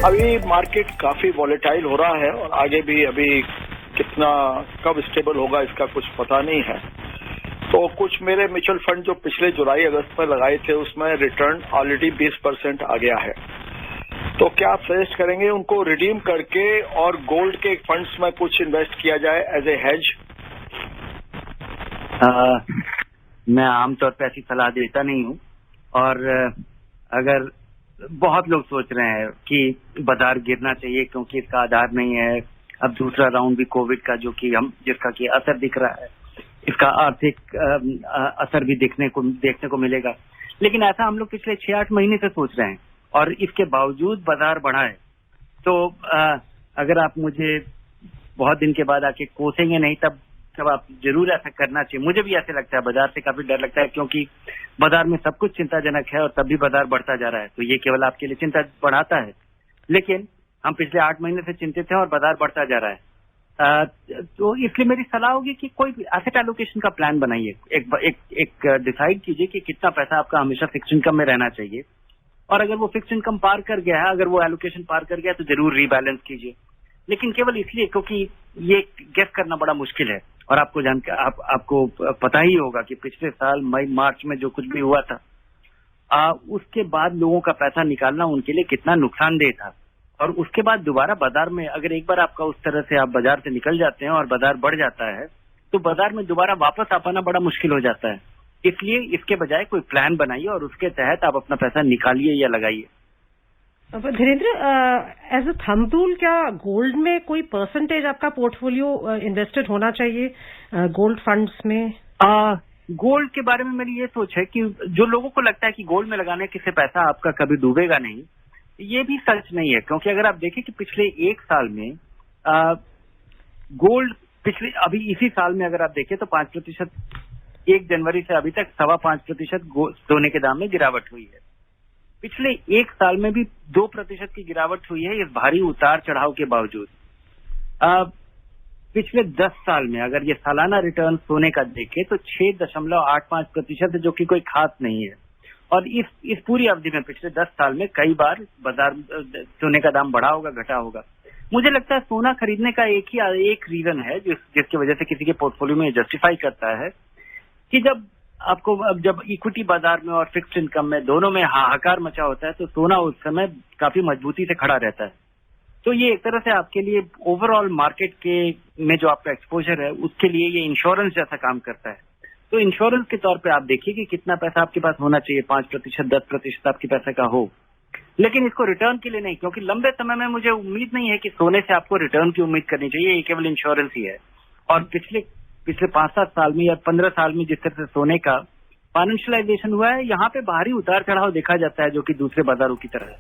अभी मार्केट काफी वॉलेटाइल हो रहा है और आगे भी अभी कितना कब स्टेबल होगा इसका कुछ पता नहीं है। तो कुछ मेरे म्यूचुअल फंड जो पिछले जुलाई अगस्त में लगाए थे उसमें रिटर्न ऑलरेडी 20% आ गया है। तो क्या आप सजेस्ट करेंगे उनको रिडीम करके और गोल्ड के फंड्स में कुछ इन्वेस्ट किया जाए एज ए हेज? मैं आमतौर पर ऐसी सलाह देता नहीं हूँ और अगर बहुत लोग सोच रहे हैं कि बाजार गिरना चाहिए क्योंकि इसका आधार नहीं है, अब दूसरा राउंड भी कोविड का जो कि जिसका कि असर दिख रहा है, इसका आर्थिक असर भी देखने को मिलेगा। लेकिन ऐसा हम लोग पिछले 6-8 महीने से सोच रहे हैं और इसके बावजूद बाजार बढ़ा है। तो अगर आप मुझे बहुत दिन के बाद आके कोसेंगे नहीं तब आप जरूर ऐसा करना चाहिए। मुझे भी ऐसे लगता है, बाजार से काफी डर लगता है क्योंकि बाजार में सब कुछ चिंताजनक है और तब भी बाजार बढ़ता जा रहा है, तो ये केवल आपके लिए चिंता बढ़ाता है। लेकिन हम पिछले 8 महीने से चिंतित हैं और बाजार बढ़ता जा रहा है। तो इसलिए मेरी सलाह होगी कि कोई एसेट एलोकेशन का प्लान बनाइए। एक डिसाइड कीजिए कि कितना पैसा आपका हमेशा फिक्स्ड इनकम में रहना चाहिए और अगर वो फिक्स्ड इनकम पार कर गया है, अगर वो एलोकेशन पार कर गया है तो जरूर रीबैलेंस कीजिए। लेकिन केवल इसलिए क्योंकि ये गेस करना बड़ा मुश्किल है और आपको पता ही होगा कि पिछले साल मई मार्च में जो कुछ भी हुआ था उसके बाद लोगों का पैसा निकालना उनके लिए कितना नुकसानदेह था। और उसके बाद दोबारा बाजार में अगर एक बार आपका उस तरह से आप बाजार से निकल जाते हैं और बाजार बढ़ जाता है तो बाजार में दोबारा वापस आ पाना बड़ा मुश्किल हो जाता है। इसलिए इसके बजाय कोई प्लान बनाइए और उसके तहत आप अपना पैसा निकालिए या लगाइए। Dhirendra, as a thumb rule क्या गोल्ड में कोई परसेंटेज आपका पोर्टफोलियो इन्वेस्टेड होना चाहिए गोल्ड फंड्स में? गोल्ड के बारे में मेरी ये सोच है कि जो लोगों को लगता है कि गोल्ड में लगाने से पैसा आपका कभी डूबेगा नहीं, ये भी सच नहीं है। क्योंकि अगर आप देखें कि पिछले 1 साल में गोल्ड अभी इसी साल में अगर आप देखें तो 5%, 1 जनवरी से अभी तक 5.25% सोने के दाम में गिरावट हुई है। पिछले 1 साल में भी 2% की गिरावट हुई है इस भारी उतार चढ़ाव के बावजूद। पिछले 10 साल में अगर ये सालाना रिटर्न सोने का देखें तो 6.85% है, जो कि कोई खास नहीं है। और इस पूरी अवधि में पिछले 10 साल में कई बार बाजार सोने का दाम बढ़ा होगा, घटा होगा। मुझे लगता है सोना खरीदने का एक रीजन है जिसकी वजह से किसी के पोर्टफोलियो में जस्टिफाई करता है कि जब इक्विटी बाजार में और फिक्स्ड इनकम में दोनों में हाहाकार मचा होता है तो सोना उस समय काफी मजबूती से खड़ा रहता है। तो ये एक तरह से आपके लिए ओवरऑल मार्केट में जो आपका एक्सपोजर है उसके लिए ये इंश्योरेंस जैसा काम करता है। तो इंश्योरेंस के तौर पे आप देखिए कि कितना पैसा आपके पास होना चाहिए, 5%, 10% आपके पैसे का हो। लेकिन इसको रिटर्न के लिए नहीं, क्योंकि लंबे समय में मुझे उम्मीद नहीं है कि सोने से आपको रिटर्न की उम्मीद करनी चाहिए। ये केवल इंश्योरेंस ही है। और पिछले 5-7 साल में या 15 साल में जिस तरह से सोने का फाइनेंशियलाइजेशन हुआ है, यहाँ पे बाहरी उतार चढ़ाव देखा जाता है जो कि दूसरे बाजारों की तरह है।